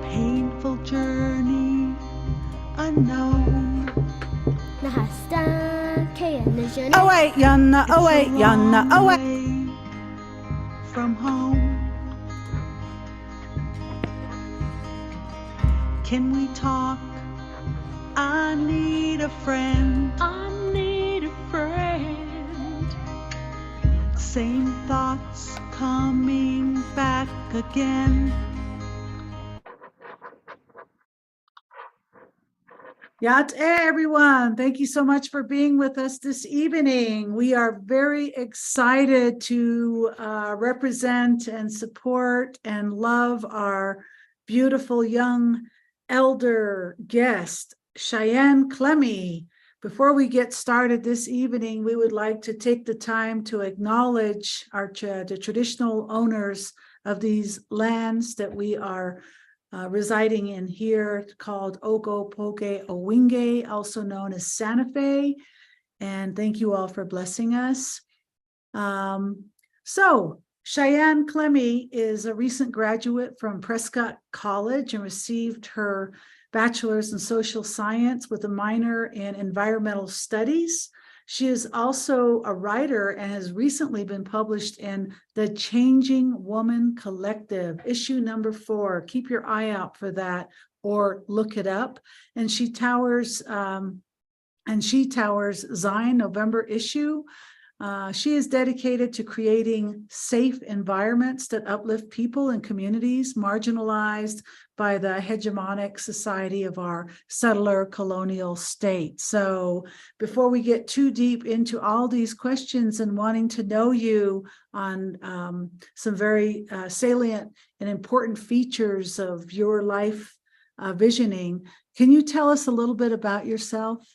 Painful journey unknown. Oh wait, Yana, oh wait, Yana, oh wait. From home. Can we talk? I need a friend. I need a friend. Same thoughts coming back again. Yat everyone, thank you so much for being with us this evening. We are very excited to represent and support and love our beautiful young elder guest, Cheyenne Clemmy. Before we get started this evening, we would like to take the time to acknowledge the traditional owners of these lands that we are residing in here, called Ogopoke Owinge, also known as Santa Fe. And thank you all for blessing us. So Cheyenne Clemmy is a recent graduate from Prescott College and received her bachelor's in social science with a minor in environmental studies. She is also a writer and has recently been published in The Changing Woman Collective, issue number 4. Keep your eye out for that or look it up. And she towers Zion November issue. She is dedicated to creating safe environments that uplift people and communities marginalized by the hegemonic society of our settler colonial state. So before we get too deep into all these questions and wanting to know you on some very salient and important features of your life visioning, can you tell us a little bit about yourself?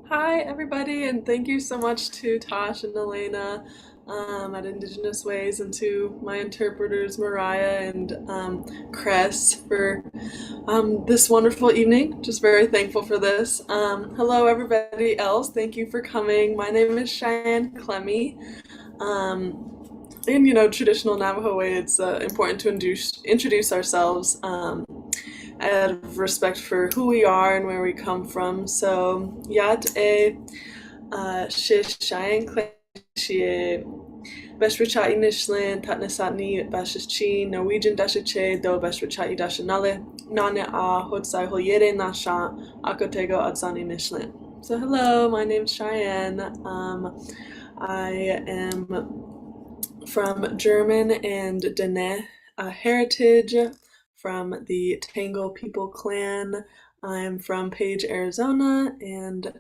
Hi, everybody, and thank you so much to Tosh and Elena at Indigenous Ways, and to my interpreters, Mariah and Cress, for this wonderful evening. Just very thankful for this. Hello, everybody else. Thank you for coming. My name is Cheyenne Clemmy. In traditional Navajo way, it's important to introduce ourselves out of respect for who we are and where we come from. So, yat e Cheyenne Clemmy she Beshrichai Nishlin Tatnasatni Bashichi Norwegian Dashiche do Beshrichai Dashanale Nane a Hotsai Hoyere Nasha Akotego Atsani Nishlin. So hello, my name's Cheyenne. I am from German and Dene heritage, from the Tangle People clan. I'm from Page, Arizona, and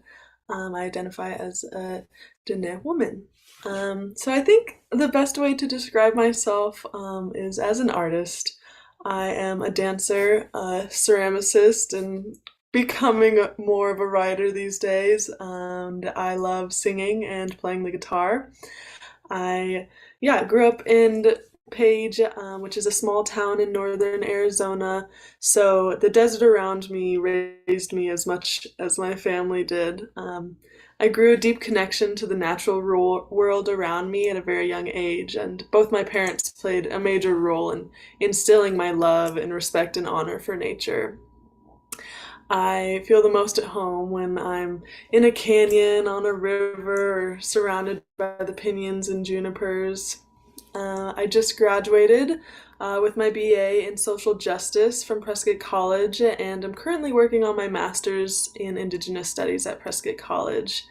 I identify as a Dene woman. So I think the best way to describe myself is as an artist. I am a dancer, a ceramicist, and becoming more of a writer these days. And I love singing and playing the guitar. I grew up in Page, which is a small town in northern Arizona. So the desert around me raised me as much as my family did. I grew a deep connection to the natural world around me at a very young age, and both my parents played a major role in instilling my love and respect and honor for nature. I feel the most at home when I'm in a canyon, on a river, or surrounded by the pinyons and junipers. I just graduated with my BA in social justice from Prescott College, and I'm currently working on my master's in Indigenous studies at Prescott College.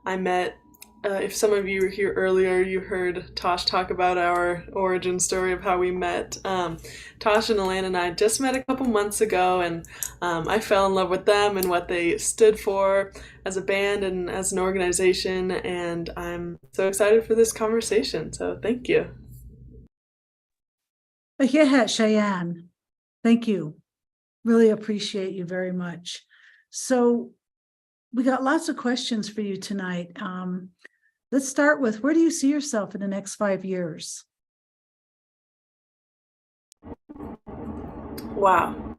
I met, if some of you were here earlier, you heard Tosh talk about our origin story of how we met. Tosh and Elena and I just met a couple months ago, and I fell in love with them and what they stood for as a band and as an organization, and I'm so excited for this conversation, so thank you. Cheyenne, thank you. Really appreciate you very much. So we got lots of questions for you tonight. Let's start with, where do you see yourself in the next 5 years? Wow.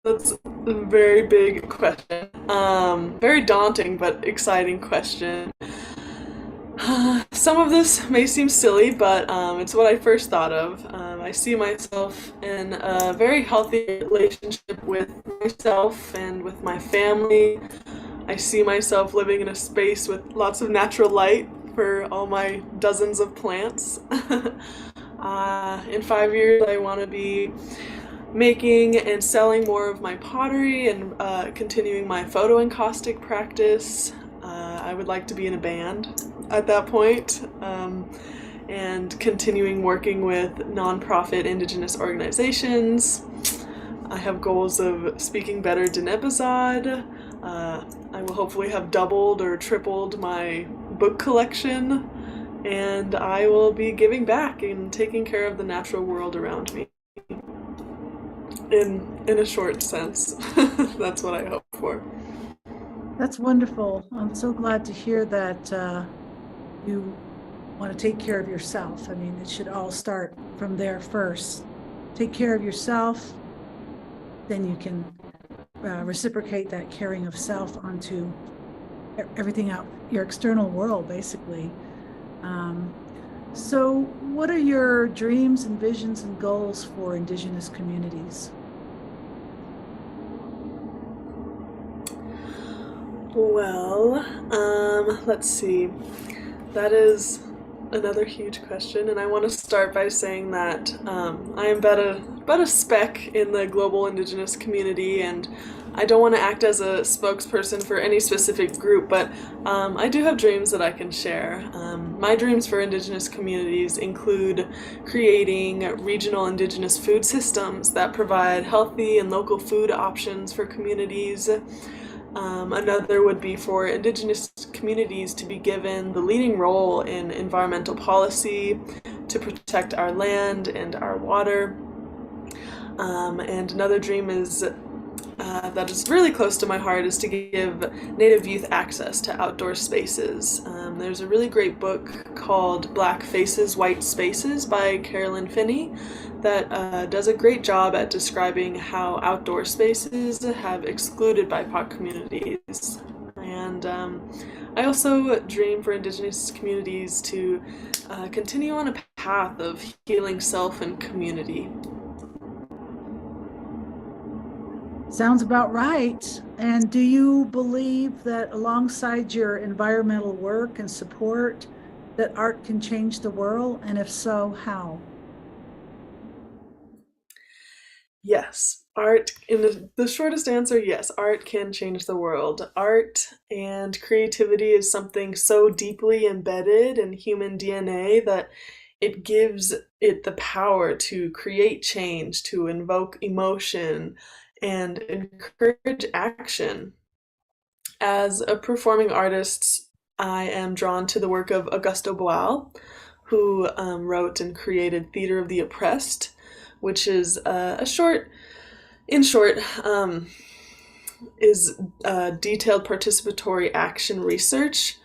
That's a very big question. Very daunting, but exciting question. Some of this may seem silly, but it's what I first thought of. I see myself in a very healthy relationship with myself and with my family. I see myself living in a space with lots of natural light for all my dozens of plants. In 5 years, I want to be making and selling more of my pottery and continuing my photo encaustic practice. I would like to be in a band at that point, and continuing working with nonprofit Indigenous organizations. I have goals of speaking better Dinebazad. I will hopefully have doubled or tripled my book collection, and I will be giving back and taking care of the natural world around me. In a short sense, that's what I hope for. That's wonderful. I'm so glad to hear that you want to take care of yourself. I mean, it should all start from there first. Take care of yourself, then you can reciprocate that caring of self onto everything out, your external world, basically. So what are your dreams and visions and goals for Indigenous communities? Well, let's see. That is another huge question, and I want to start by saying that I am but a speck in the global Indigenous community, and I don't want to act as a spokesperson for any specific group, but I do have dreams that I can share. My dreams for Indigenous communities include creating regional Indigenous food systems that provide healthy and local food options for communities. Another would be for Indigenous communities to be given the leading role in environmental policy to protect our land and our water. And another dream is that is really close to my heart is to give Native youth access to outdoor spaces. There's a really great book called Black Faces, White Spaces by Carolyn Finney that does a great job at describing how outdoor spaces have excluded BIPOC communities. And I also dream for Indigenous communities to continue on a path of healing self and community. Sounds about right. And do you believe that alongside your environmental work and support, that art can change the world? And if so, how? Yes, art, in the shortest answer, yes, art can change the world. Art and creativity is something so deeply embedded in human DNA that it gives it the power to create change, to invoke emotion, and encourage action. As a performing artist, I am drawn to the work of Augusto Boal, who wrote and created Theater of the Oppressed, which is in short, is detailed participatory action research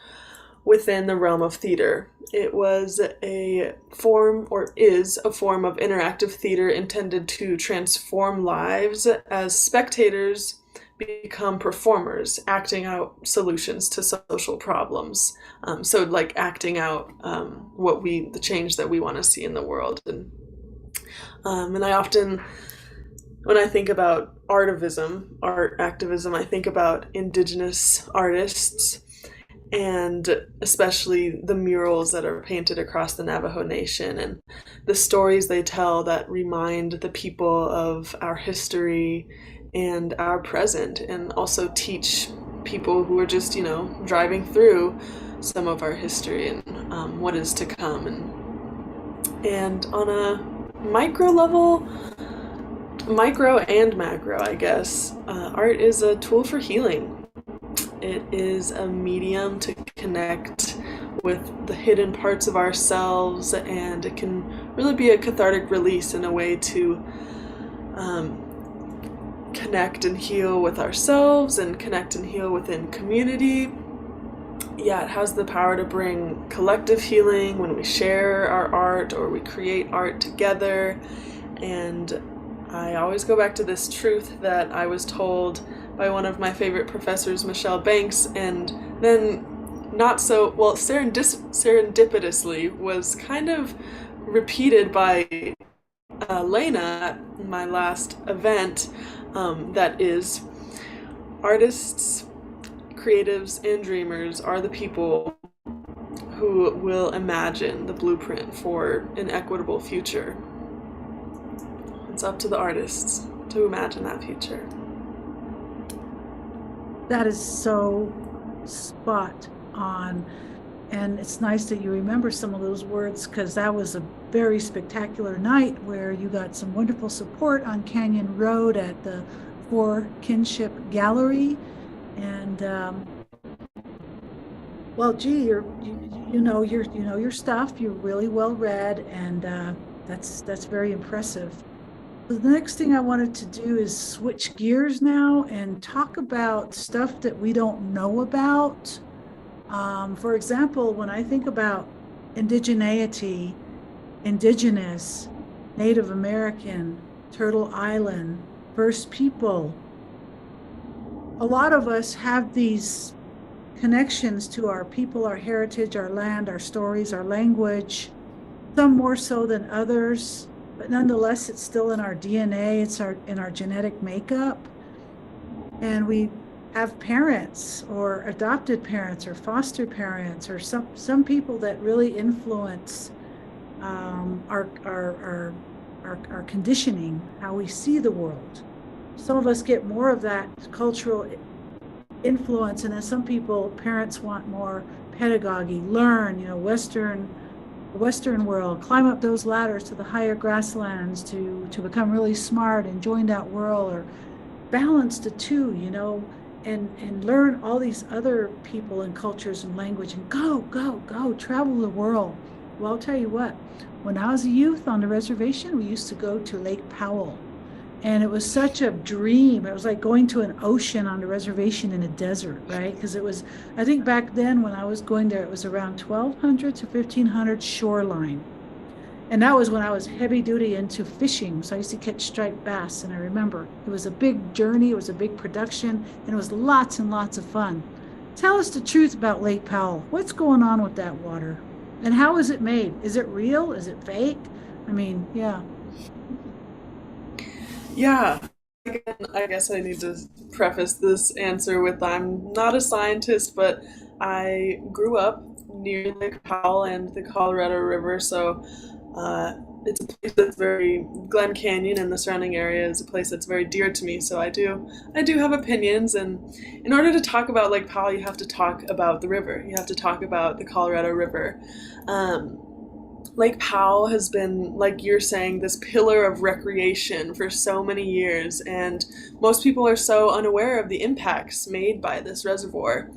within the realm of theater. It was a form, or is a form, of interactive theater intended to transform lives as spectators become performers, acting out solutions to social problems. So like acting out the change that we want to see in the world. And I often, when I think about art activism, I think about Indigenous artists, and especially the murals that are painted across the Navajo Nation and the stories they tell that remind the people of our history and our present, and also teach people who are just, driving through some of our history and what is to come. And on a micro level, micro and macro, I guess, art is a tool for healing. It is a medium to connect with the hidden parts of ourselves, and it can really be a cathartic release in a way to connect and heal with ourselves and connect and heal within community. Yeah, it has the power to bring collective healing when we share our art or we create art together. And I always go back to this truth that I was told by one of my favorite professors, Michelle Banks, and then not so well, serendipitously was kind of repeated by Lena at my last event. That is, artists, creatives, and dreamers are the people who will imagine the blueprint for an equitable future. It's up to the artists to imagine that future. That is so spot on. And it's nice that you remember some of those words, because that was a very spectacular night where you got some wonderful support on Canyon Road at the For Kinship Gallery. And well, gee, you know your stuff. You're really well read, and that's very impressive. The next thing I wanted to do is switch gears now and talk about stuff that we don't know about. For example, when I think about indigeneity, indigenous, Native American, Turtle Island, First People, a lot of us have these connections to our people, our heritage, our land, our stories, our language, some more so than others, but nonetheless, it's still in our DNA, it's in our genetic makeup. And we have parents or adopted parents or foster parents or some people that really influence our conditioning, how we see the world. Some of us get more of that cultural influence, and then some people, parents, want more pedagogy, learn, Western world, climb up those ladders to the higher grasslands to become really smart and join that world, or balance the two, and learn all these other people and cultures and language, and go travel the world. Well, I'll tell you what, when I was a youth on the reservation, we used to go to Lake Powell, and it was such a dream. It was like going to an ocean on the reservation in a desert, right? Because it was, I think back then when I was going there, it was around 1200 to 1500 shoreline. And that was when I was heavy duty into fishing. So I used to catch striped bass. And I remember it was a big journey. It was a big production, and it was lots and lots of fun. Tell us the truth about Lake Powell. What's going on with that water? And how is it made? Is it real? Is it fake? I mean, yeah. Yeah. Again, I guess I need to preface this answer with I'm not a scientist, but I grew up near Lake Powell and the Colorado River, so it's a place that's very Glen Canyon and the surrounding area is a place that's very dear to me. So I do have opinions, and in order to talk about Lake Powell, you have to talk about the river. You have to talk about the Colorado River. Lake Powell has been, like you're saying, this pillar of recreation for so many years, and most people are so unaware of the impacts made by this reservoir.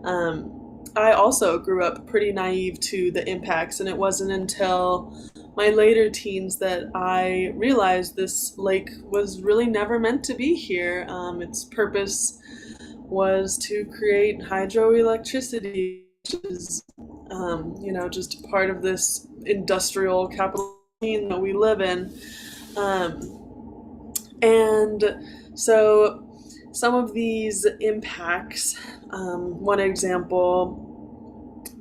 I also grew up pretty naive to the impacts, and it wasn't until my later teens that I realized this lake was really never meant to be here. Its purpose was to create hydroelectricity, which is, just part of this industrial capital scene that we live in. And so some of these impacts, one example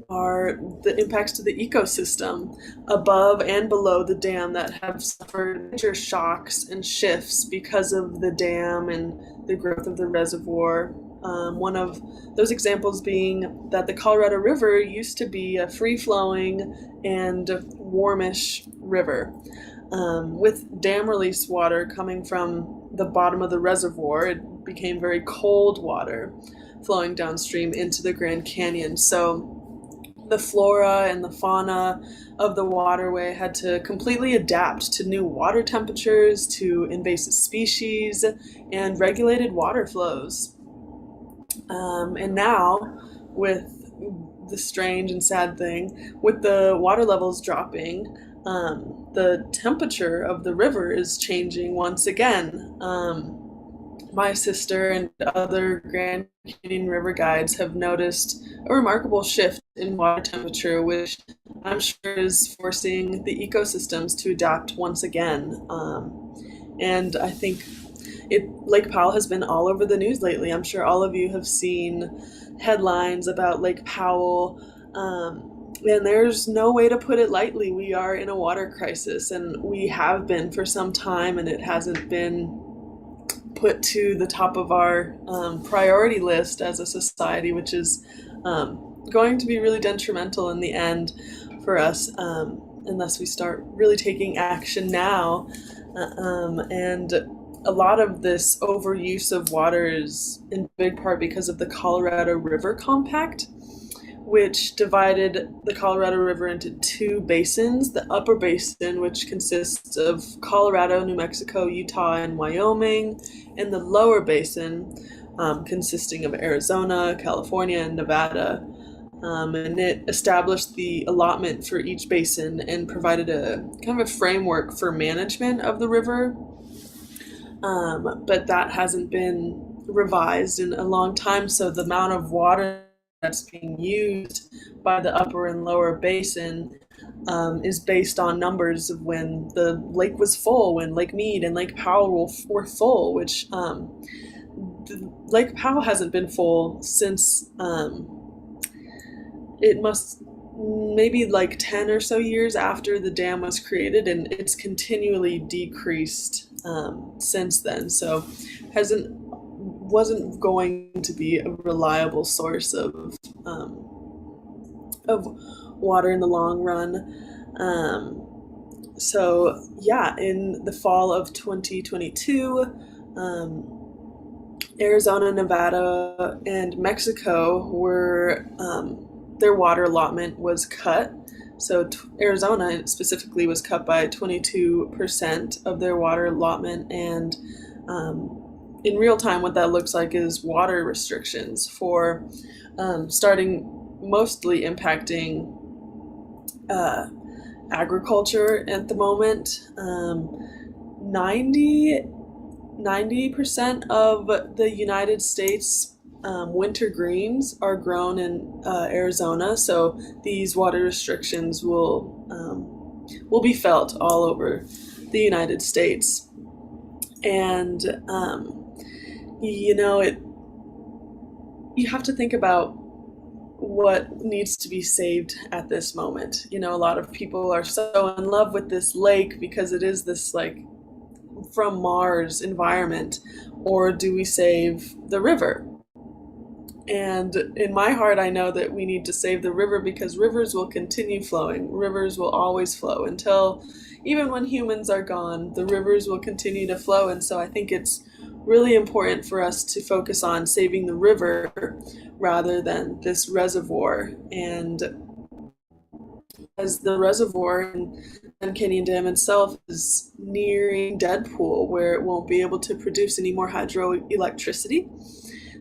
are the impacts to the ecosystem above and below the dam that have suffered major shocks and shifts because of the dam and the growth of the reservoir. One of those examples being that the Colorado River used to be a free-flowing and warmish river. With dam release water coming from the bottom of the reservoir, it became very cold water flowing downstream into the Grand Canyon. So the flora and the fauna of the waterway had to completely adapt to new water temperatures, to invasive species, and regulated water flows. And now, with the strange and sad thing, with the water levels dropping, the temperature of the river is changing once again. My sister and other Grand Canyon River guides have noticed a remarkable shift in water temperature, which I'm sure is forcing the ecosystems to adapt once again. And I think Lake Powell has been all over the news lately. I'm sure all of you have seen headlines about Lake Powell. And there's no way to put it lightly. We are in a water crisis, and we have been for some time, and it hasn't been put to the top of our priority list as a society, which is going to be really detrimental in the end for us unless we start really taking action now. And a lot of this overuse of water is in big part because of the Colorado River Compact, which divided the Colorado River into two basins. The upper basin, which consists of Colorado, New Mexico, Utah, and Wyoming, and the lower basin, consisting of Arizona, California, and Nevada. And it established the allotment for each basin and provided a kind of a framework for management of the river. But that hasn't been revised in a long time, so the amount of water that's being used by the upper and lower basin is based on numbers of when the lake was full, when Lake Mead and Lake Powell were full, which Lake Powell hasn't been full since it must maybe like 10 or so years after the dam was created, and it's continually decreased since then. So wasn't going to be a reliable source of water in the long run. So yeah, in the fall of 2022, Arizona, Nevada, and Mexico were their water allotment was cut. So Arizona specifically was cut by 22% of their water allotment, and in real time, what that looks like is water restrictions for starting mostly impacting agriculture at the moment. 90% of the United States winter greens are grown in Arizona, so these water restrictions will be felt all over the United States. And you have to think about what needs to be saved at this moment. A lot of people are so in love with this lake because it is this like from Mars environment, or do we save the river? And in my heart, I know that we need to save the river because rivers will continue flowing. Rivers will always flow until, even when humans are gone, the rivers will continue to flow. And so I think it's really important for us to focus on saving the river rather than this reservoir. And as the reservoir and Canyon Dam itself is nearing dead pool, where it won't be able to produce any more hydroelectricity.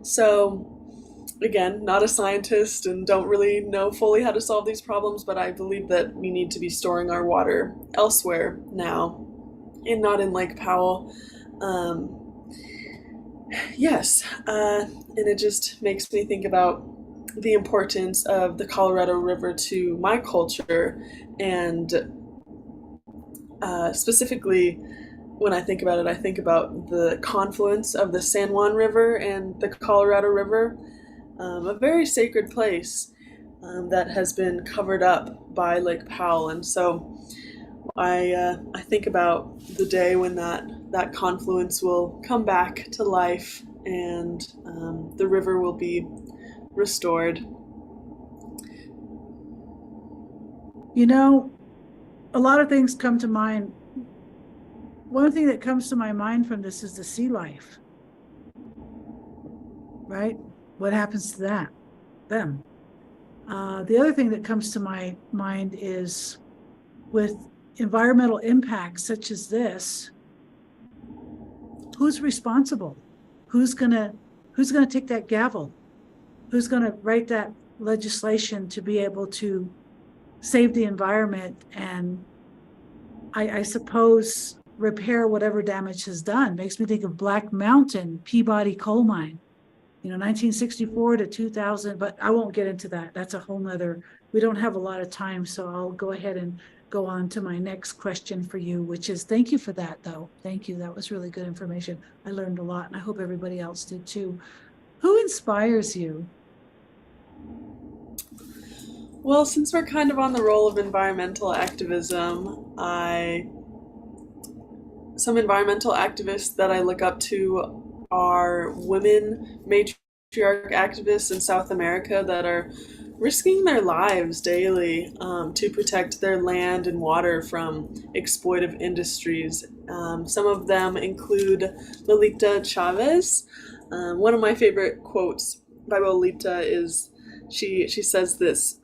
So again, not a scientist and don't really know fully how to solve these problems, but I believe that we need to be storing our water elsewhere now and not in Lake Powell. Yes, and it just makes me think about the importance of the Colorado River to my culture, and specifically when I think about it, I think about the confluence of the San Juan River and the Colorado River, a very sacred place that has been covered up by Lake Powell. And so I think about the day when that confluence will come back to life and the river will be restored. A lot of things come to mind. One thing that comes to my mind from this is the sea life, right? What happens to them? The other thing that comes to my mind is with environmental impacts such as this, who's responsible? Who's gonna take that gavel? Who's gonna write that legislation to be able to save the environment and I suppose repair whatever damage is done? Makes me think of Black Mountain, Peabody coal mine, 1964 to 2000, but I won't get into that. That's a whole nother, we don't have a lot of time, so I'll go ahead and go on to my next question for you, which is, thank you for that though. Thank you, that was really good information. I learned a lot and I hope everybody else did too. Who inspires you? Well, since we're kind of on the roll of environmental activism, some environmental activists that I look up to are women matriarch activists in South America that are risking their lives daily to protect their land and water from exploitive industries. Some of them include Lolita Chavez. One of my favorite quotes by Lolita is she says this: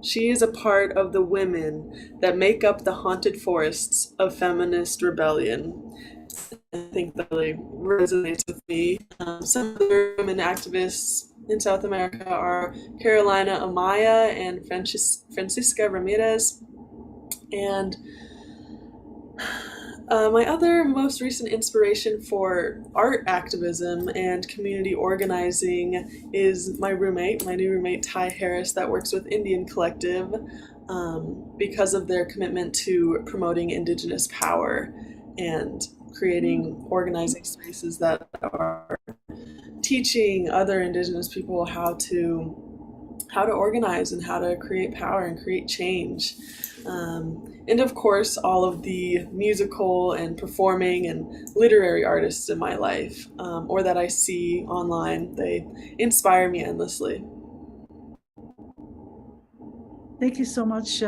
she is a part of the women that make up the haunted forests of feminist rebellion. I think that really resonates with me. Some other women activists in South America are Carolina Amaya and Francisca Ramirez. And my other most recent inspiration for art activism and community organizing is my new roommate, Ty Harris, that works with Indian Collective because of their commitment to promoting Indigenous power and creating organizing spaces that are teaching other Indigenous people how to organize and how to create power and create change. And of course, all of the musical and performing and literary artists in my life, or that I see online, they inspire me endlessly. Thank you so much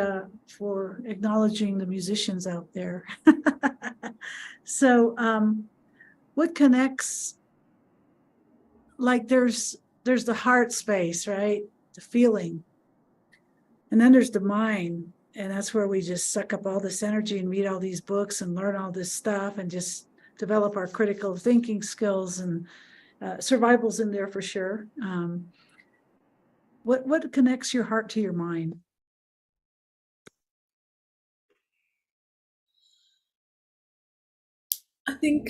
for acknowledging the musicians out there. So, what connects? Like, there's the heart space, right? The feeling, and then there's the mind, and that's where we just suck up all this energy and read all these books and learn all this stuff and just develop our critical thinking skills, and survival's in there for sure. What connects your heart to your mind? I think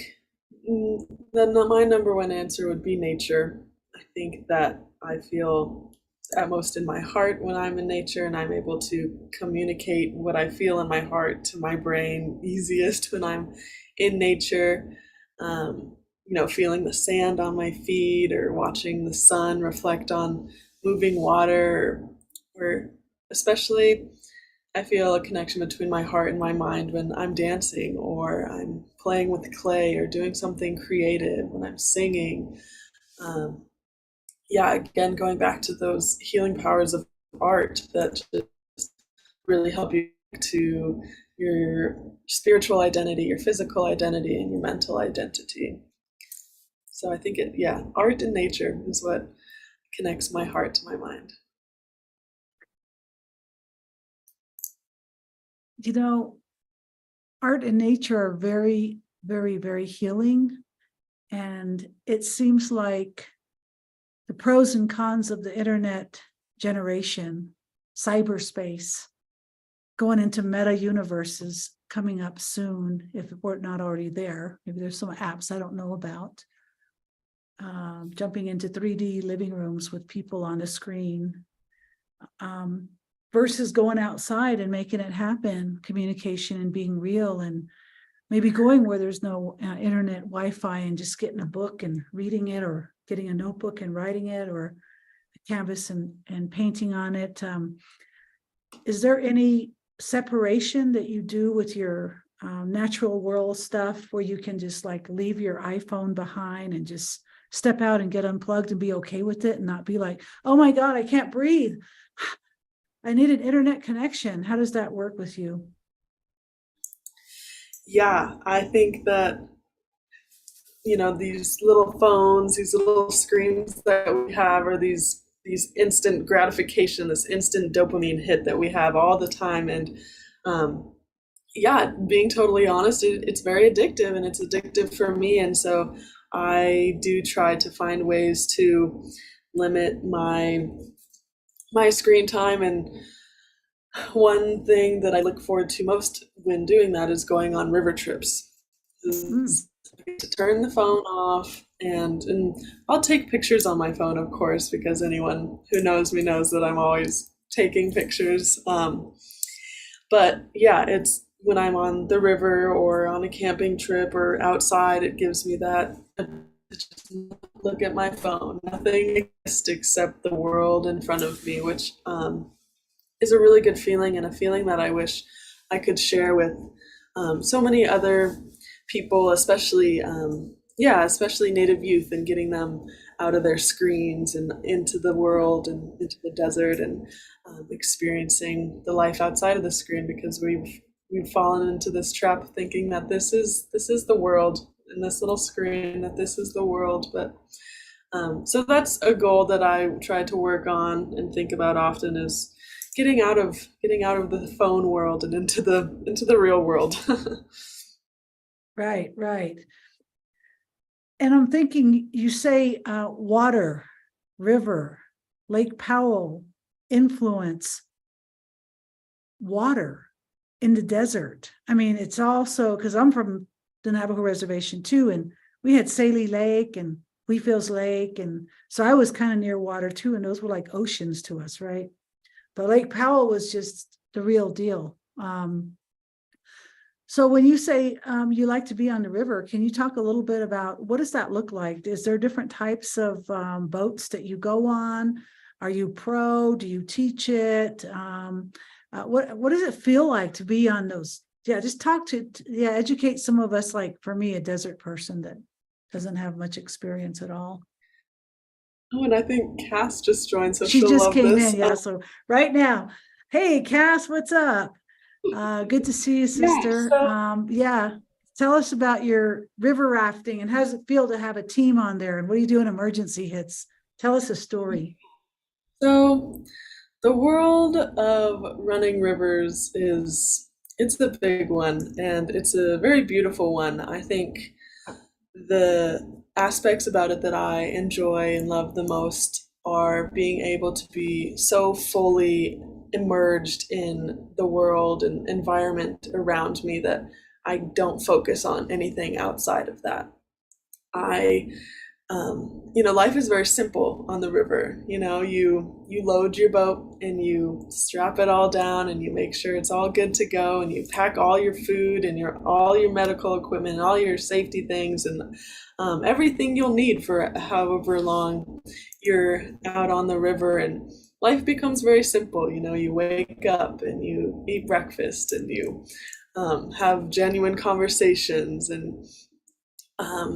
my number one answer would be nature. I think that I feel at most in my heart when I'm in nature, and I'm able to communicate what I feel in my heart to my brain easiest when I'm in nature. Feeling the sand on my feet or watching the sun reflect on moving water, or especially I feel a connection between my heart and my mind when I'm dancing or I'm playing with clay or doing something creative, when I'm singing. Um, yeah, again, going back to those healing powers of art that just really help you to your spiritual identity, your physical identity, and your mental identity. So I think art and nature is what connects my heart to my mind. You know, art and nature are very, very, very healing. And it seems like the pros and cons of the internet generation, cyberspace, going into meta universes coming up soon, if we're not already there. Maybe there's some apps I don't know about. Jumping into 3D living rooms with people on a screen, versus going outside and making it happen, communication and being real, and maybe going where there's no internet Wi-Fi and just getting a book and reading it, or getting a notebook and writing it, or a canvas and painting on it. Is there any separation that you do with your natural world stuff where you can just like leave your iPhone behind and just step out and get unplugged and be okay with it and not be like, oh my God, I can't breathe. I need an internet connection. How does that work with you? Yeah, I think that these little phones, these little screens that we have, are these instant gratification, this instant dopamine hit that we have all the time. And being totally honest, it's very addictive, and it's addictive for me. And so I do try to find ways to limit my screen time. And one thing that I look forward to most when doing that is going on river trips. To turn the phone off, and I'll take pictures on my phone, of course, because anyone who knows me knows that I'm always taking pictures. But yeah, it's when I'm on the river or on a camping trip or outside, it gives me that to just look at my phone. Nothing exists except the world in front of me, which is a really good feeling, and a feeling that I wish I could share with so many other people, especially especially Native youth, and getting them out of their screens and into the world and into the desert, and experiencing the life outside of the screen, because we've fallen into this trap thinking that this is the world, in this little screen, that this is the world. But so that's a goal that I try to work on and think about often, is getting out of the phone world and into the real world. Right, right. And I'm thinking, you say water, river, Lake Powell, influence, water in the desert. I mean, it's also, because I'm from the Navajo Reservation too, and we had Saley Lake and Wheatfields Lake, and so I was kind of near water too, and those were like oceans to us, right? But Lake Powell was just the real deal. So when you say you like to be on the river, can you talk a little bit about what does that look like? Is there different types of boats that you go on? Are you pro? Do you teach it? What does it feel like to be on those? Yeah, just educate some of us, like for me, a desert person that doesn't have much experience at all. Oh, and I think Cass just joined, so She she'll just love came this. in, yeah. So right now, hey, Cass, what's up? Good to see you, sister. Yeah, tell us about your river rafting and how does it feel to have a team on there, and what do you do in emergency hits? Tell us a story. So the world of running rivers it's a big one, and it's a very beautiful one. I think the aspects about it that I enjoy and love the most are being able to be so fully immersed in the world and environment around me that I don't focus on anything outside of that. I life is very simple on the river. You load your boat and you strap it all down and you make sure it's all good to go, and you pack all your food and all your medical equipment and all your safety things, and everything you'll need for however long you're out on the river. And life becomes very simple. You wake up and you eat breakfast and you have genuine conversations, and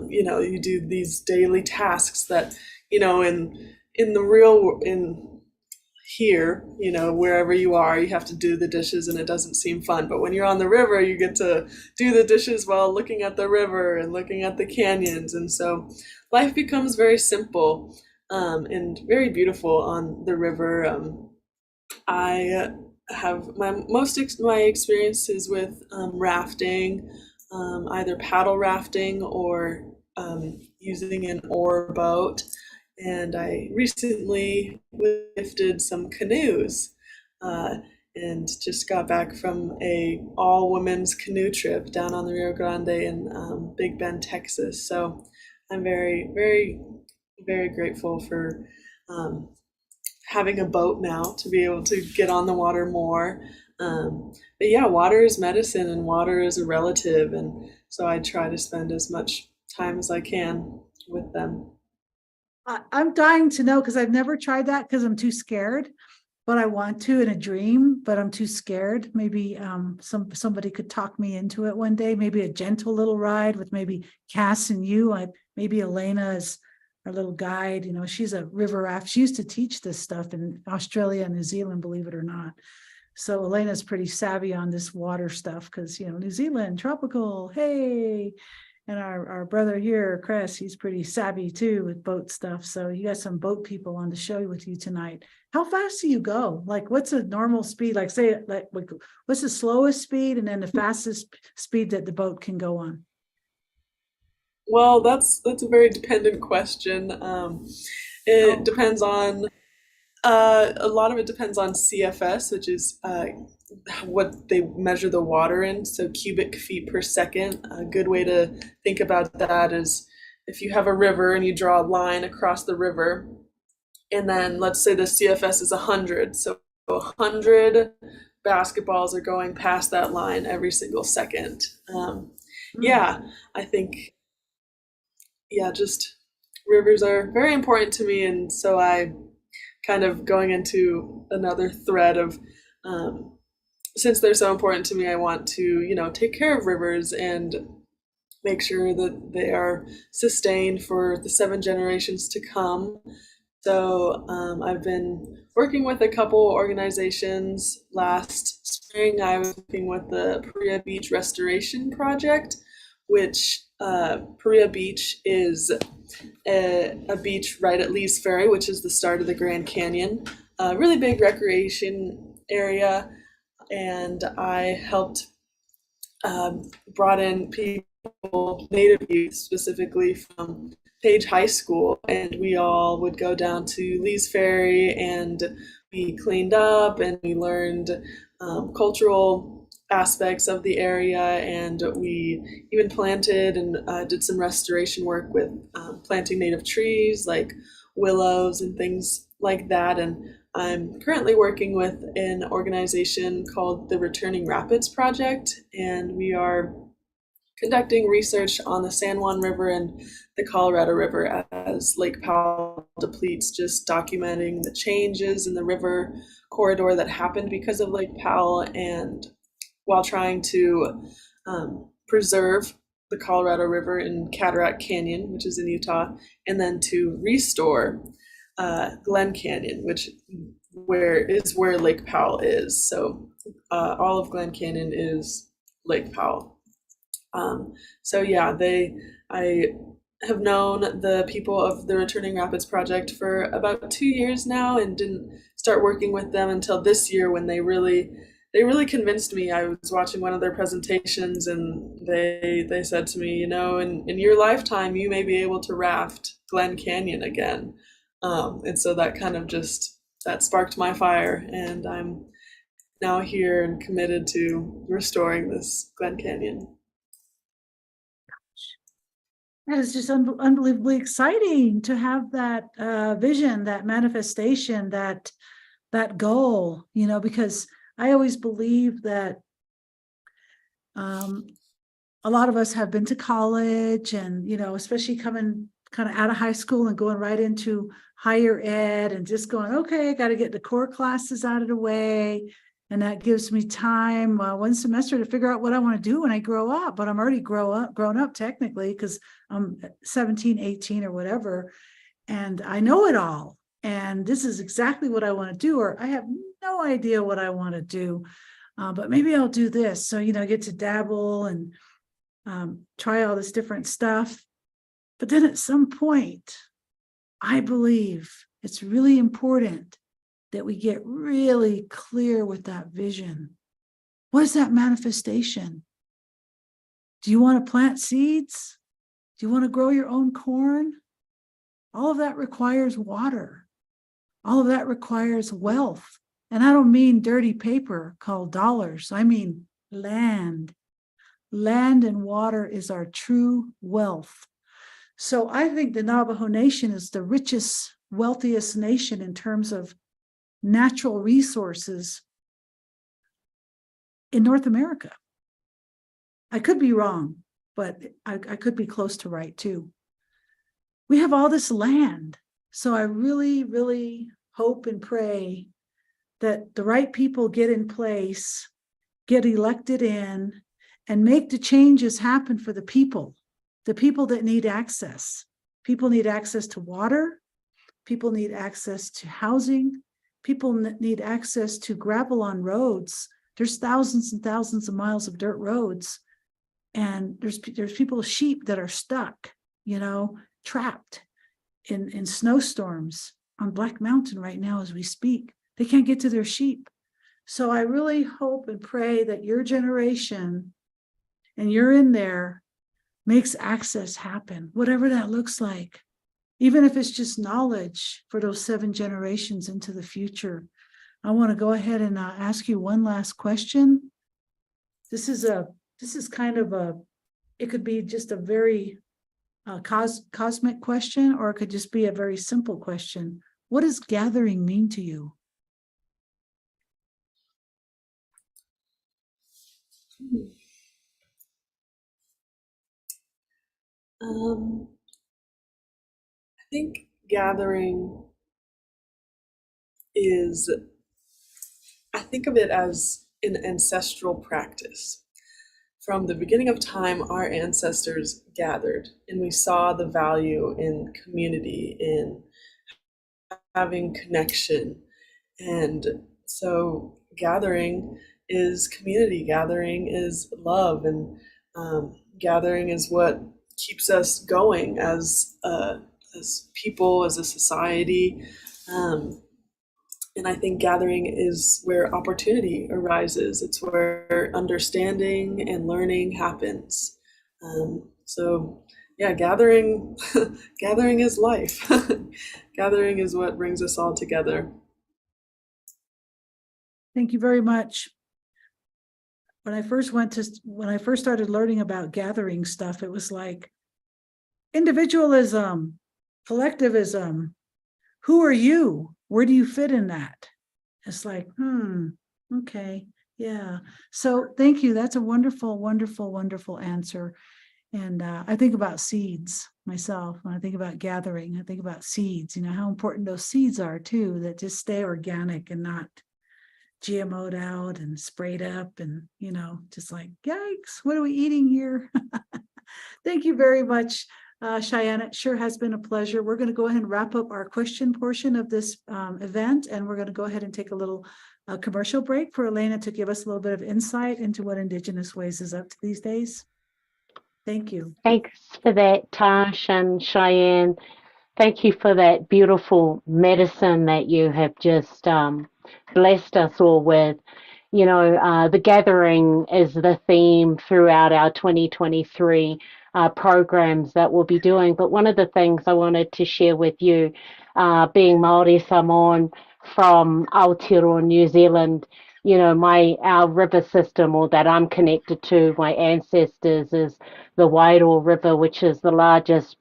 you do these daily tasks that, in the real, in here, wherever you are, you have to do the dishes and it doesn't seem fun. But when you're on the river, you get to do the dishes while looking at the river and looking at the canyons. And so life becomes very simple, and very beautiful on the river. I have my experiences with rafting, either paddle rafting or using an oar boat. And I recently lifted some canoes, and just got back from a all women's canoe trip down on the Rio Grande in Big Bend, Texas. So I'm very, very, very grateful for having a boat now to be able to get on the water more. But yeah, water is medicine and water is a relative. And so I try to spend as much time as I can with them. I'm dying to know, because I've never tried that because I'm too scared, but I want to in a dream, but I'm too scared. Maybe somebody could talk me into it one day, maybe a gentle little ride with maybe Cass and you. Maybe Elena is our little guide. She's a river raft. She used to teach this stuff in Australia and New Zealand, believe it or not. So Elena's pretty savvy on this water stuff because, New Zealand, tropical, hey. And our brother here, Chris, he's pretty savvy too with boat stuff. So you got some boat people on the show with you tonight. How fast do you go? Like, what's a normal speed? Like, say, what's the slowest speed and then the fastest speed that the boat can go on? Well, that's a very dependent question. It Oh, depends on a lot of it depends on CFS, which is what they measure the water in, so cubic feet per second. A good way to think about that is if you have a river and you draw a line across the river, and then let's say the CFS is 100, so 100 basketballs are going past that line every single second. hmm. Yeah, I think, yeah, just rivers are very important to me, and so I kind of going into another thread of since they're so important to me, I want to take care of rivers and make sure that they are sustained for the 7 generations to come. So I've been working with a couple organizations. Last spring, I was working with the Paria Beach Restoration Project, which Paria Beach is a beach right at Lee's Ferry, which is the start of the Grand Canyon. A really big recreation area, and I helped brought in people, native youth specifically from Page High School, and we all would go down to Lee's Ferry and we cleaned up and we learned cultural aspects of the area, and we even planted and did some restoration work with planting native trees like willows and things like that. And I'm currently working with an organization called the Returning Rapids Project, and we are conducting research on the San Juan River and the Colorado River as Lake Powell depletes, just documenting the changes in the river corridor that happened because of Lake Powell, and while trying to preserve the Colorado River in Cataract Canyon, which is in Utah, and then to restore Glen Canyon, which where Lake Powell is. So all of Glen Canyon is Lake Powell. So yeah, I have known the people of the Returning Rapids Project for about 2 years now, and didn't start working with them until this year when they really convinced me. I was watching one of their presentations, and they said to me, in your lifetime, you may be able to raft Glen Canyon again. And so that kind of that sparked my fire, and I'm now here and committed to restoring this Glen Canyon. That is just unbelievably exciting to have that vision, that manifestation, that goal, because I always believe that a lot of us have been to college, and, especially coming kind of out of high school and going right into higher ed and just going, okay, I got to get the core classes out of the way. And that gives me time, one semester, to figure out what I want to do when I grow up. But I'm already grown up technically, because I'm 17, 18 or whatever. And I know it all. And this is exactly what I want to do, or I have no idea what I want to do. But maybe I'll do this. So, I get to dabble and try all this different stuff. But then at some point, I believe it's really important that we get really clear with that vision. What is that manifestation? Do you want to plant seeds? Do you want to grow your own corn? All of that requires water. All of that requires wealth. And I don't mean dirty paper called dollars. I mean land. Land and water is our true wealth. So I think the Navajo Nation is the richest, wealthiest nation in terms of natural resources in North America. I could be wrong, but I could be close to right too. We have all this land. So I really, really hope and pray that the right people get in place, get elected in, and make the changes happen for the people that need access. People need access to water. People need access to housing. People need access to gravel on roads. There's thousands and thousands of miles of dirt roads. And there's sheep that are stuck, trapped in snowstorms on Black Mountain right now as we speak. They can't get to their sheep. So I really hope and pray that your generation, and you're in there, makes access happen, whatever that looks like. Even if it's just knowledge for those 7 generations into the future. I want to go ahead and ask you one last question. This is kind of it could be just a very cosmic question, or it could just be a very simple question. What does gathering mean to you? I think gathering is I think of it as an ancestral practice. From the beginning of time, our ancestors gathered, and we saw the value in community, in having connection. And so, gathering is community, gathering is love, and gathering is what keeps us going as people, as a society. Um, and I think gathering is where opportunity arises. It's where understanding and learning happens. So, yeah, gathering, gathering is life. Gathering is what brings us all together. Thank you very much. When I first started learning about gathering stuff, it was like individualism, collectivism. Who are you? Where do you fit in that? It's like, okay, yeah. So thank you. That's a wonderful, wonderful, wonderful answer. And I think about seeds myself. When I think about gathering, I think about seeds, how important those seeds are too, that just stay organic and not GMO'd out and sprayed up and, just like, yikes, what are we eating here? Thank you very much, Cheyenne. It sure has been a pleasure. We're going to go ahead and wrap up our question portion of this event, and we're going to go ahead and take a little commercial break for Elena to give us a little bit of insight into what Indigenous Ways is up to these days. Thank you. Thanks for that, Tash and Cheyenne. Thank you for that beautiful medicine that you have just blessed us all with. The gathering is the theme throughout our 2023 programs that we'll be doing. But one of the things I wanted to share with you, being Māori Samoan from Aotearoa, New Zealand, our river system, or that I'm connected to, my ancestors, is the Wairoa River, which is the largest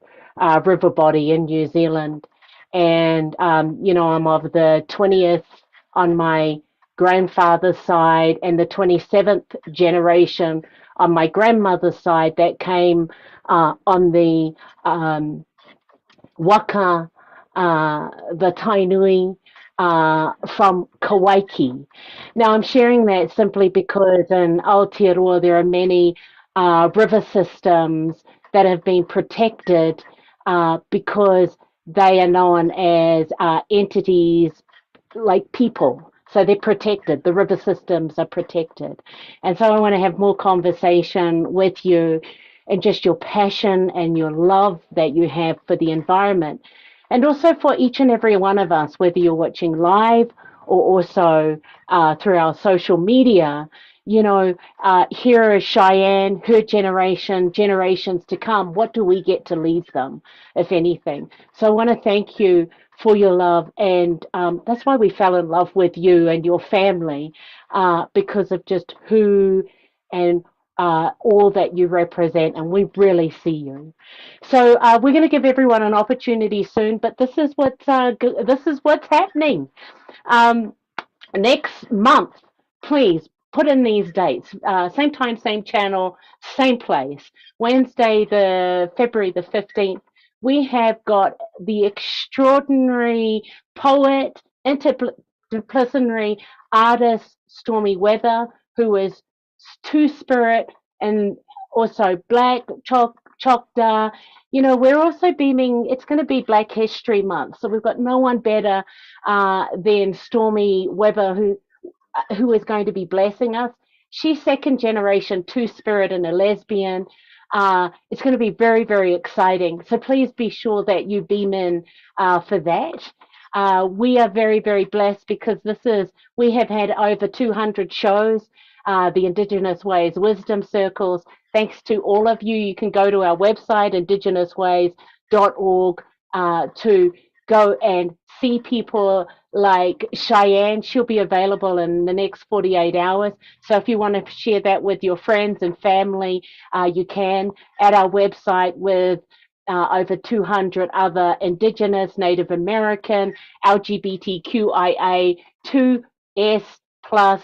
river body in New Zealand. And, I'm of the 20th on my grandfather's side and the 27th generation on my grandmother's side that came on the waka, the Tainui, from Kauai. Now, I'm sharing that simply because in Aotearoa there are many river systems that have been protected because they are known as entities like people. So they're protected. The river systems are protected. And so I want to have more conversation with you and just your passion and your love that you have for the environment. And also for each and every one of us, whether you're watching live or also through our social media, here is Cheyenne, her generation, generations to come. What do we get to leave them, if anything? So I want to thank you for your love. And that's why we fell in love with you and your family, because of just who and all that you represent, and we really see you. So we're going to give everyone an opportunity soon, but this is what's happening. Next month, please put in these dates. Same time, same channel, same place. Wednesday, the February the 15th, we have got the extraordinary poet, interdisciplinary artist, Stormy Weather, who is Two Spirit and also Black, Chokda. We're also beaming, it's going to be Black History Month. So we've got no one better than Stormy Weather, who is going to be blessing us. She's second generation Two Spirit and a lesbian. It's going to be very, very exciting. So please be sure that you beam in for that. We are very, very blessed because we have had over 200 shows, the Indigenous Ways Wisdom Circles. Thanks to all of you. You can go to our website, indigenousways.org, to go and see people like Cheyenne. She'll be available in the next 48 hours. So if you want to share that with your friends and family, you can at our website with over 200 other Indigenous, Native American, LGBTQIA, 2S plus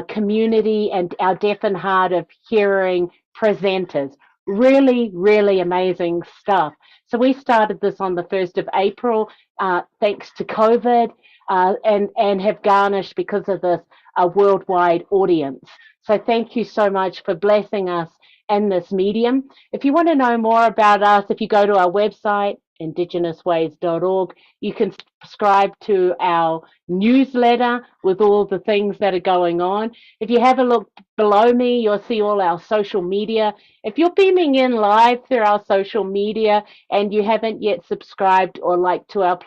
community, and our deaf and hard of hearing presenters. Really, really amazing stuff. So we started this on the 1st of April, thanks to COVID, and have garnished, because of this, a worldwide audience. So thank you so much for blessing us in this medium. If you want to know more about us, if you go to our website, IndigenousWays.org, you can subscribe to our newsletter with all the things that are going on. If you have a look below me, you'll see all our social media. If you're beaming in live through our social media and you haven't yet subscribed or liked to our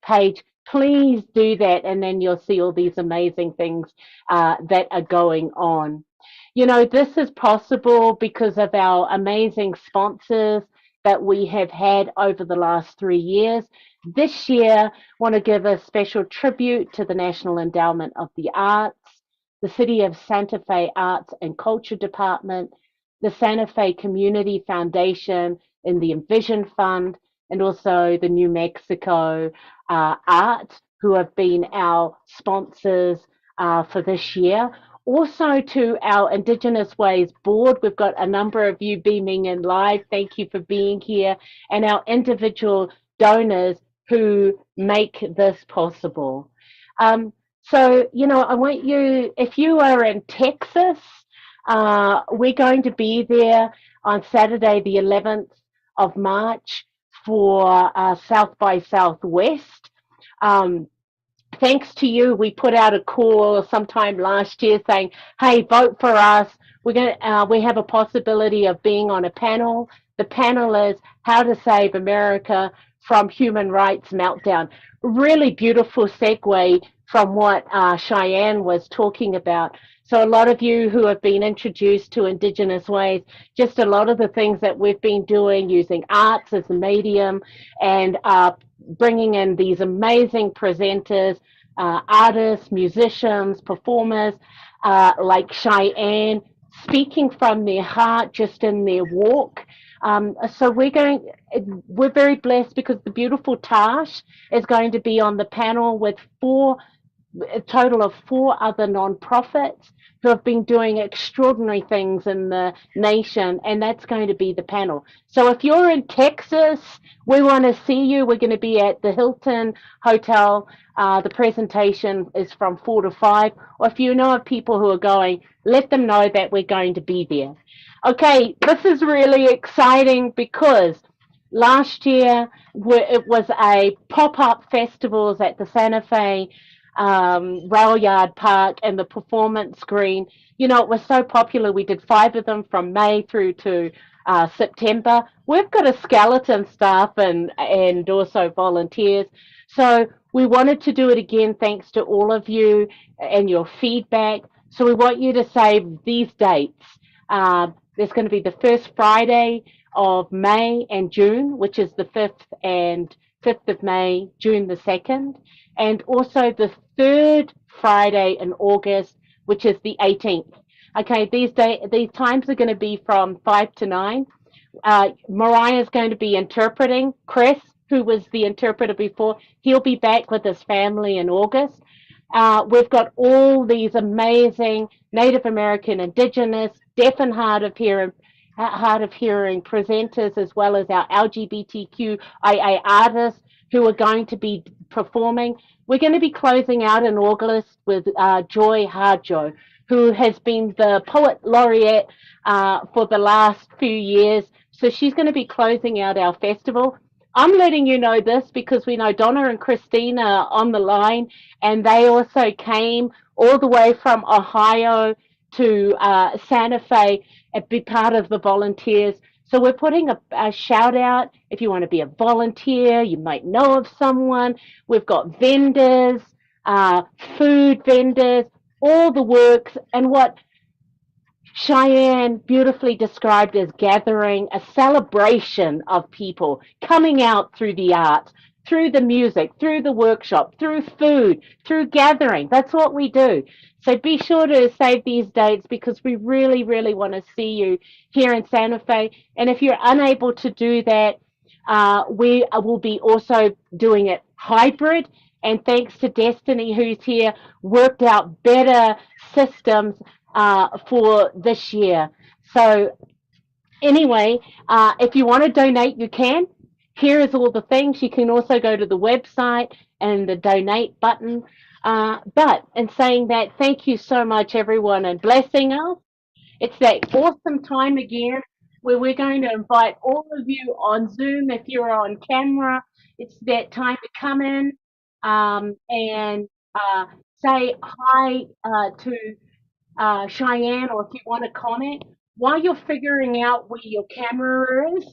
page, please do that, and then you'll see all these amazing things that are going on. You know, this is possible because of our amazing sponsors that we have had over the last 3 years. This year, I want to give a special tribute to the National Endowment of the Arts, the City of Santa Fe Arts and Culture Department, the Santa Fe Community Foundation, and the Envision Fund, and also the New Mexico Art, who have been our sponsors for this year. Also to our Indigenous Ways board, we've got a number of you beaming in live. Thank you for being here. And our individual donors who make this possible. So, you know, I want you, if you are in Texas, we're going to be there on Saturday, the 11th of March for South by Southwest. Thanks to you, we put out a call sometime last year saying, hey, vote for us. We have a possibility of being on a panel. The panel is How to Save America from Human Rights Meltdown. Really beautiful segue from what Cheyenne was talking about. So a lot of you who have been introduced to Indigenous Ways, just a lot of the things that we've been doing using arts as a medium and bringing in these amazing presenters, artists, musicians, performers, like Cheyenne, speaking from their heart, just in their walk. So we're very blessed because the beautiful Tash is going to be on the panel with a total of 4 other nonprofits who have been doing extraordinary things in the nation, and that's going to be the panel. So if you're in Texas, we want to see you. We're going to be at the Hilton Hotel. The presentation is from 4 to 5. Or if you know of people who are going, let them know that we're going to be there. Okay, this is really exciting because last year it was a pop-up festivals at the Santa Fe Rail Yard Park and the Performance Green. You know, it was so popular. We did 5 of them from May through to September. We've got a skeleton staff and also volunteers. So we wanted to do it again thanks to all of you and your feedback. So we want you to save these dates. There's going to be the first Friday of May and June, which is the 5th of May, June the 2nd, and also the 3rd Friday in August, which is the 18th. Okay, these times are going to be from 5 to 9. Mariah's going to be interpreting. Chris, who was the interpreter before, he'll be back with his family in August. We've got all these amazing Native American, Indigenous, deaf and hard of hearing presenters, as well as our LGBTQIA artists who are going to be performing. We're going to be closing out in August with Joy Harjo, who has been the poet laureate for the last few years. So she's going to be closing out our festival. I'm letting you know this because we know Donna and Christina are on the line, and they also came all the way from Ohio to Santa Fe and be part of the volunteers. So we're putting a shout out. If you want to be a volunteer, you might know of someone. We've got vendors, food vendors, all the works, and what Cheyenne beautifully described as gathering, a celebration of people coming out through the arts, through the music, through the workshop, through food, through gathering. That's what we do. So be sure to save these dates because we really, really want to see you here in Santa Fe. And if you're unable to do that, we will be also doing it hybrid. And thanks to Destiny, who's here, worked out better systems for this year. So anyway, if you want to donate, you can. Here is all the things. You can also go to the website and the donate button. But in saying that, thank you so much, everyone, and blessing us. It's that awesome time again where we're going to invite all of you on Zoom. If you're on camera, it's that time to come in and say hi to Cheyenne, or if you want to comment while you're figuring out where your camera is.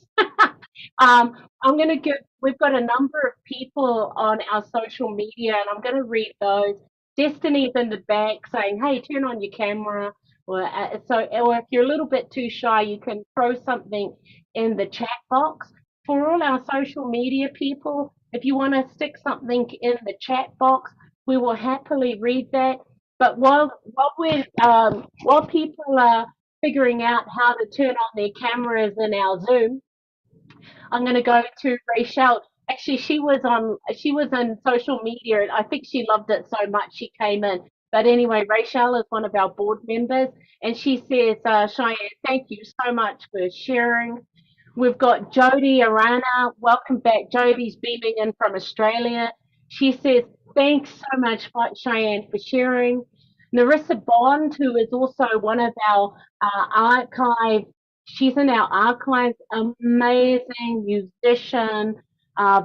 I'm going to give, we've got a number of people on our social media, and I'm going to read those. Destiny's in the back saying, hey, turn on your camera. Or, or if you're a little bit too shy, you can throw something in the chat box. For all our social media people, if you want to stick something in the chat box, we will happily read that. But while people are figuring out how to turn on their cameras in our Zoom, I'm going to go to Rachel. Actually, she was on social media, and I think she loved it so much she came in. But anyway, Rachel is one of our board members, and she says, Cheyenne, thank you so much for sharing. We've got Jody Arana. Welcome back. Jody's beaming in from Australia. She says, thanks so much, Cheyenne, for sharing. Narissa Bond, who is also one of our archive, she's in our archives, amazing musician,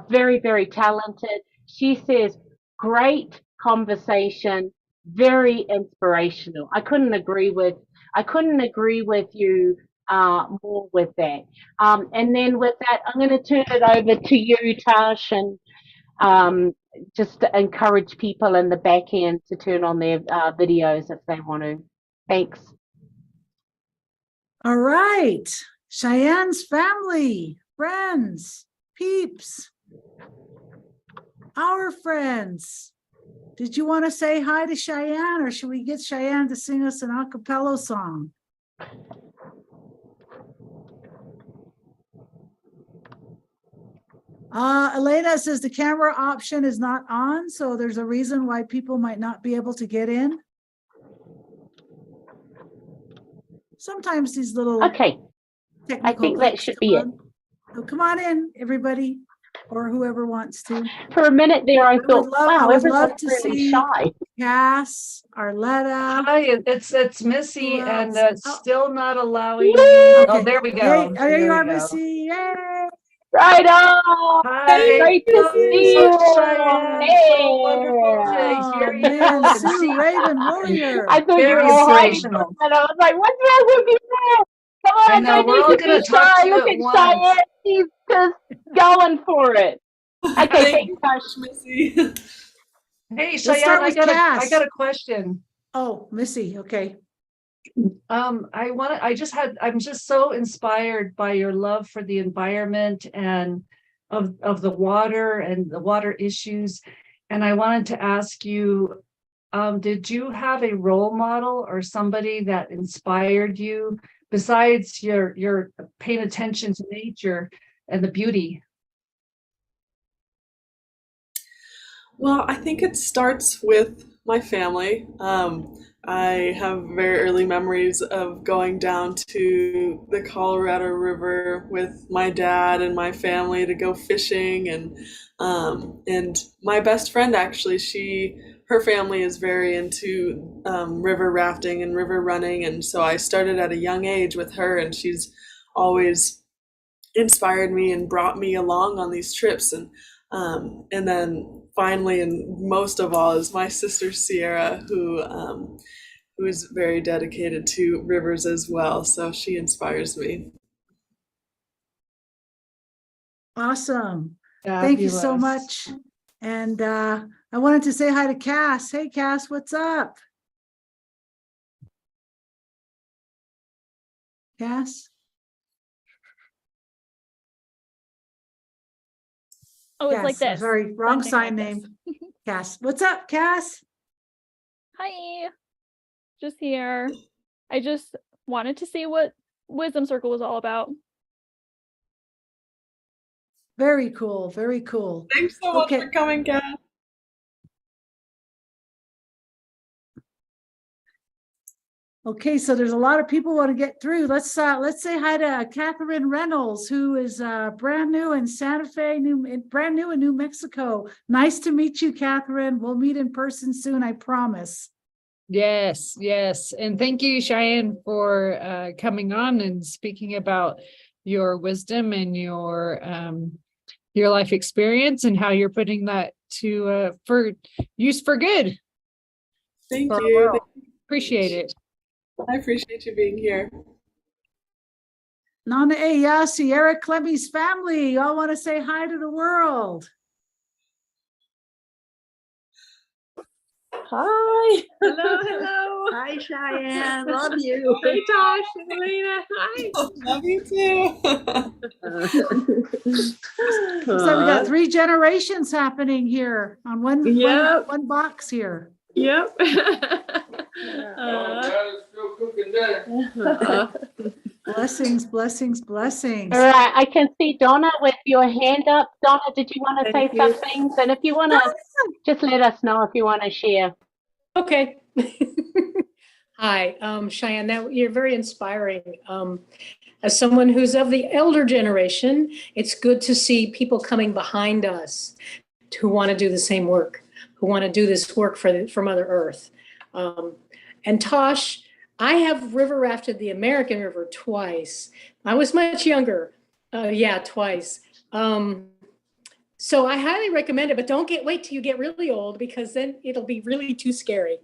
very, very talented. She says, great conversation, very inspirational. I couldn't agree with you more with that. And then with that, I'm going to turn it over to you, Tash, and just to encourage people in the back end to turn on their videos if they want to. Thanks. All right. Cheyenne's family, friends, peeps, our friends. Did you want to say hi to Cheyenne, or should we get Cheyenne to sing us an a cappella song? Elena says the camera option is not on, so there's a reason why people might not be able to get in. Sometimes these little Okay, I think that should be it. So come on in, everybody, or whoever wants to. For a minute there, I thought, wow, I would everyone's love to really see shy. Cass, Arletta. Hi, it's Missy, Who and else? it's still not allowing me. Yay! Oh, there we go. Hey, there There you we are, go. Missy. Yay! Right on! Hi, Great to see you all. Cheyenne. So wonderful to Oh hear you man, and Sue see Raven you. Warrior. I thought you were Very all hiding for a inspirational. minute. I was like, what's wrong with you now? Come I on, know, no we're need all to gonna be talk shy. to you Look at at once. Cheyenne. She's just going for it. Okay, Thank you thanks, so much, Missy. Hey, Let's Cheyenne, start I with got Cass. a question. Oh, Missy, okay. I'm just so inspired by your love for the environment and of the water and the water issues. And I wanted to ask you, did you have a role model or somebody that inspired you besides your paying attention to nature and the beauty? Well, I think it starts with my family. I have very early memories of going down to the Colorado River with my dad and my family to go fishing, and my best friend actually, her family is very into river rafting and river running, and so I started at a young age with her, and she's always inspired me and brought me along on these trips, and then finally and most of all is my sister Sierra, who is very dedicated to rivers as well, so she inspires me. Awesome. Thank you so much. And I wanted to say hi to Cass. Hey Cass, what's up? Cass? Oh, it's like Cass, this. sorry, wrong Something sign like name. this. Cass. What's up, Cass? Hi. Just here. I just wanted to see what Wisdom Circle was all about. Very cool. Very cool. Thanks so much for coming, Kat. Okay, so there's a lot of people want to get through. Let's say hi to Catherine Reynolds, who is brand new in Santa Fe, brand new in New Mexico. Nice to meet you, Catherine. We'll meet in person soon, I promise. Yes, yes. And thank you, Cheyenne, for coming on and speaking about your wisdom and your life experience and how you're putting that to for use for good. Thank for our you. world. Thank you. Appreciate it. I appreciate you being here. Nana Eya, Sierra Clemmy's family. Y'all want to say hi to the world? Hi. Hello, hello. Hi, Cheyenne. Love you. Hi, Tosh and Elena. Hi. Love you too. So we got 3 generations happening here on Yep. one box here. Yep. Blessings, blessings, blessings. All right, I can see Donna with your hand up. Donna, did you want to say Thank you. something? And if you want to, just let us know if you want to share. Okay. Hi, Cheyenne, you're very inspiring. As someone who's of the elder generation, it's good to see people coming behind us who want to do the same work, who want to do this work for Mother Earth. And Tosh, I have river rafted the American River twice. I was much younger. Twice. So I highly recommend it, but wait till you get really old, because then it'll be really too scary.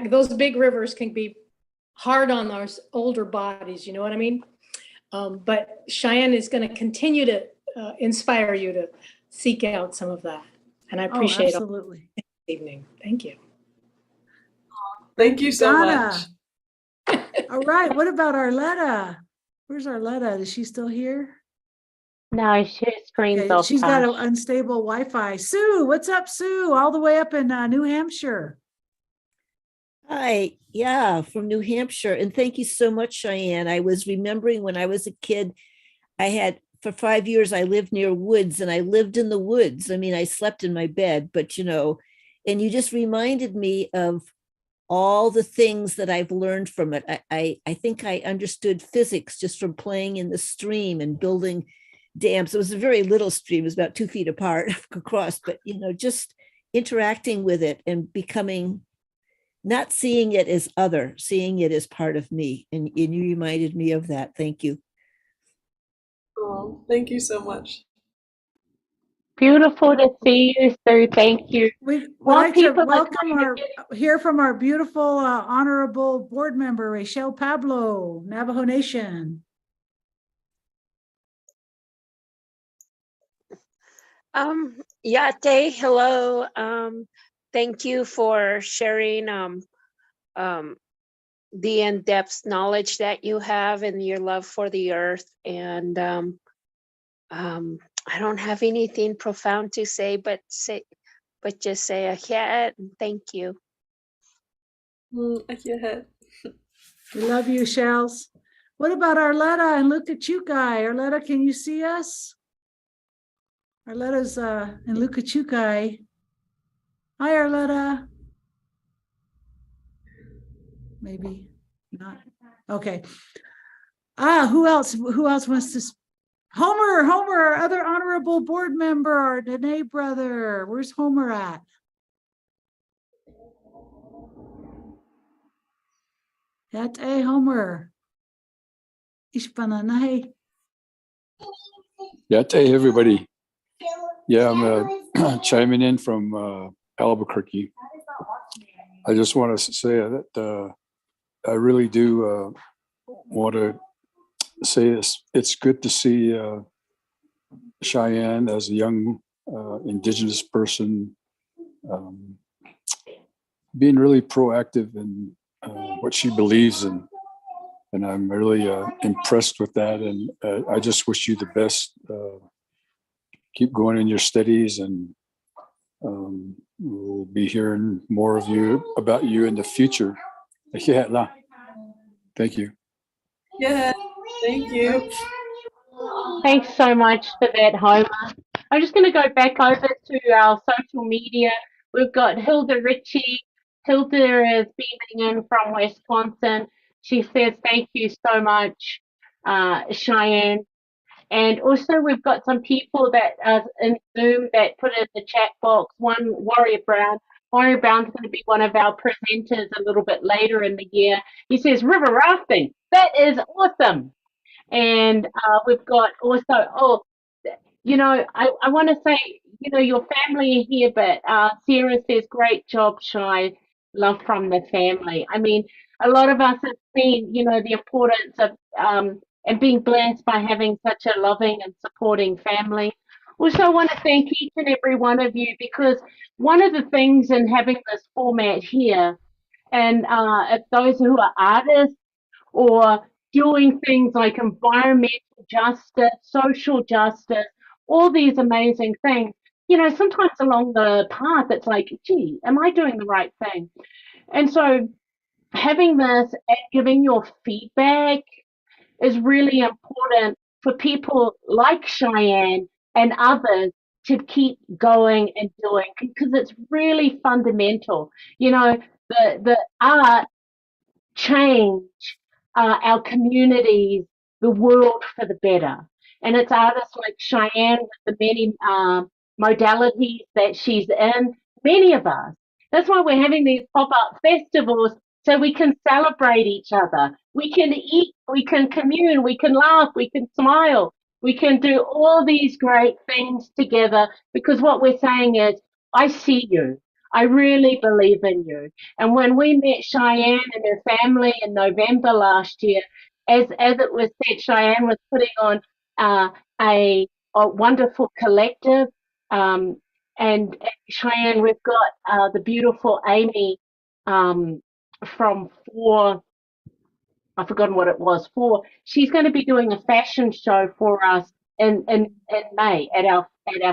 Those big rivers can be hard on our older bodies, you know what I mean? But Cheyenne is going to continue to inspire you to seek out some of that. And I appreciate it absolutely. this evening. Thank you. Thank you so Donna. much. All right, what about Arletta? Where's Arletta? Is she still here? No, she screens Okay, off. she's got an Tosh. unstable Wi-Fi. Sue, what's up, Sue? All the way up in New Hampshire. Hi. Yeah, from New Hampshire. And thank you so much, Cheyenne. I was remembering when I was a kid, for 5 years, I lived near woods, and I lived in the woods. I mean, I slept in my bed, but and you just reminded me of all the things that I've learned from it. I think I understood physics just from playing in the stream and building dams. It was a very little stream, it was about 2 feet apart across, but just interacting with it and becoming, not seeing it as other, seeing it as part of me. And you reminded me of that. Thank you. Oh, thank you so much. Beautiful to see you, Sue. Thank you. We would Well, like to people are welcome hear from our beautiful honorable board member, Rachel Pablo, Navajo Nation. Yate, hello. Thank you for sharing the in-depth knowledge that you have and your love for the earth. And I don't have anything profound to say, but just say ahead and thank you. Ahead. We love you, Shells. What about Arletta and Lukachukai? Arletta, can you see us? Arletta's in Lukachukai. Hi, Arletta. Maybe not. Okay. Who else wants to? Homer, our other honorable board member, our Dene brother. Where's Homer at? Yate Homer. Ishpananahe. Yeah, hey everybody. Yeah, I'm chiming in from Albuquerque. I just want to say that I really do want to say it's good to see Cheyenne as a young Indigenous person being really proactive in what she believes in. And I'm really impressed with that. And I just wish you the best. Keep going in your studies, and we'll be hearing more about you in the future. Yeah, thank you. Yeah, thank you. Thanks so much for that, Homer. I'm just going to go back over to our social media. We've got Hilda Ritchie. Hilda is beaming in from Wisconsin. She says, thank you so much, Cheyenne. And also we've got some people that are in Zoom that put in the chat box. One, Warrior Brown. Warrior Brown's going to be one of our presenters a little bit later in the year. He says, river rafting. That is awesome. And we've got also, I want to say, your family are here, but Sarah says, great job, Shai. Love from the family. I mean, a lot of us have seen, the importance of and being blessed by having such a loving and supporting family. Also, I want to thank each and every one of you, because one of the things in having this format here, and if those who are artists or doing things like environmental justice, social justice, all these amazing things, sometimes along the path, it's like, gee, am I doing the right thing? And so having this and giving your feedback is really important for people like Cheyenne and others to keep going and doing, because it's really fundamental. The art change our communities, the world for the better. And it's artists like Cheyenne with the many modalities that she's in, many of us. That's why we're having these pop-up festivals, so we can celebrate each other. We can eat, we can commune, we can laugh, we can smile. We can do all these great things together, because what we're saying is, I see you. I really believe in you. And when we met Cheyenne and her family in November last year, as it was said, Cheyenne was putting on a wonderful collective. And Cheyenne, we've got the beautiful Amy from I've forgotten what it was for. She's going to be doing a fashion show for us in May at our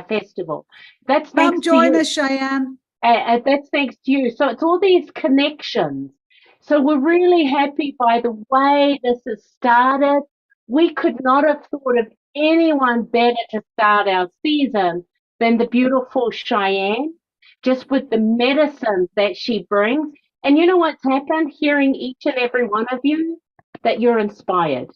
festival. That's Come join us, Cheyenne. That's thanks to you. So it's all these connections. So we're really happy by the way this has started. We could not have thought of anyone better to start our season than the beautiful Cheyenne, just with the medicine that she brings. And you know what's happened? Hearing each and every one of you, that you're inspired.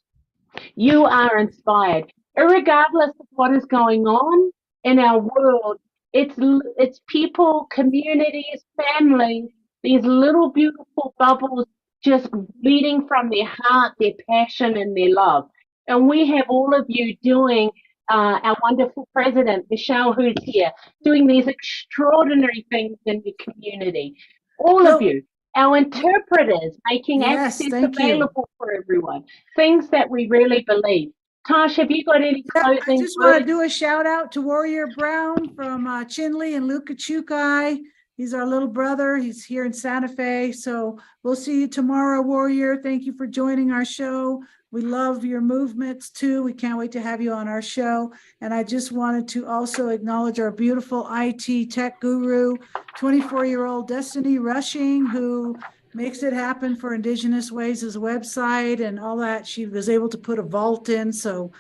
You are inspired. Irregardless of what is going on in our world, it's people, communities, families, these little beautiful bubbles just bleeding from their heart, their passion, and their love. And we have all of you doing, our wonderful president, Michelle, who's here, doing these extraordinary things in the community. All of you. Our interpreters making access available for everyone. Things that we really believe. Tosh, have you got any closing? I just want to do a shout out to Warrior Brown from Chinle and Luka Chukai. He's our little brother. He's here in Santa Fe. So we'll see you tomorrow, Warrior. Thank you for joining our show. We love your movements too. We can't wait to have you on our show. And I just wanted to also acknowledge our beautiful IT tech guru, 24-year-old Destiny Rushing, who makes it happen for Indigenous Ways' website and all that. She was able to put a vault in. So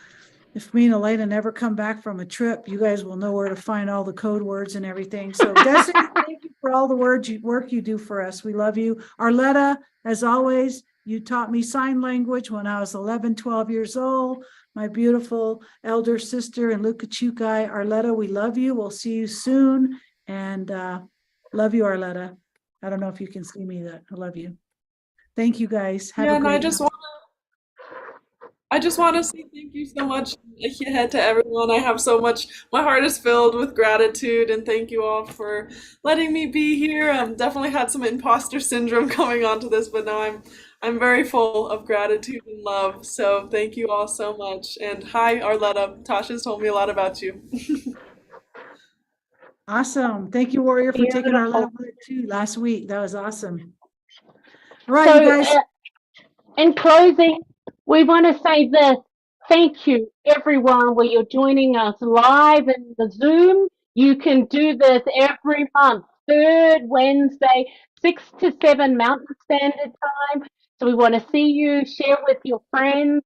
if me and Elena never come back from a trip, you guys will know where to find all the code words and everything. So Destiny, thank you for all the work you do for us. We love you. Arletta, as always, you taught me sign language when I was 11, 12 years old. My beautiful elder sister and Luka Chukai. Arletta, we love you. We'll see you soon. And love you, Arletta. I don't know if you can see me. That I love you. Thank you, guys. Have a great night. I just want to say thank you so much ahead to everyone. I have so much, my heart is filled with gratitude, and thank you all for letting me be here. Definitely had some imposter syndrome coming onto this, but now I'm very full of gratitude and love. So thank you all so much. And hi, Arletta. Tasha's told me a lot about you. Awesome. Thank you, Warrior, for taking our little break too last week. That was awesome. All right, so, you guys. In closing, we want to say this. Thank you, everyone, where you're joining us live in the Zoom. You can do this every month, third Wednesday, 6 to 7 Mountain Standard Time. So we want to see you, share with your friends.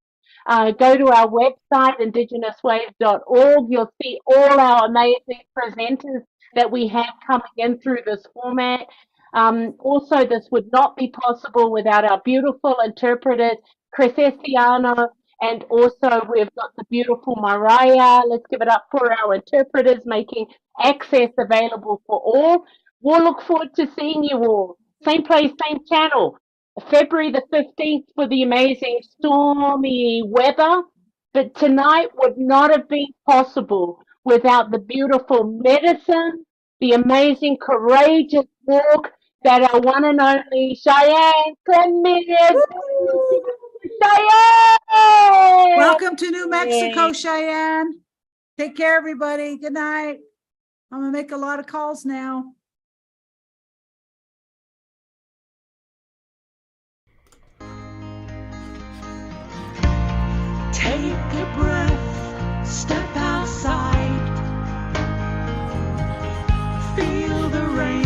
Go to our website, IndigenousWays.org. You'll see all our amazing presenters that we have coming in through this format. Also, this would not be possible without our beautiful interpreters, Chris Estiano, and also we've got the beautiful Mariah. Let's give it up for our interpreters, making access available for all. We'll look forward to seeing you all. Same place, same channel. February the 15th for the amazing stormy weather. But tonight would not have been possible without the beautiful medicine, the amazing, courageous walk that our one and only Cheyenne committed. Cheyenne! Welcome to New Mexico, Cheyenne. Take care, everybody. Good night. I'm gonna make a lot of calls now. Take a breath, step outside, feel the rain.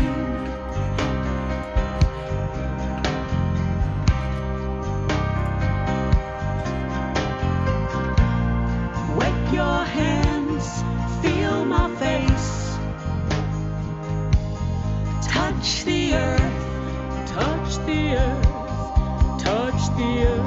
Wet your hands, feel my face, touch the earth, touch the earth, touch the earth.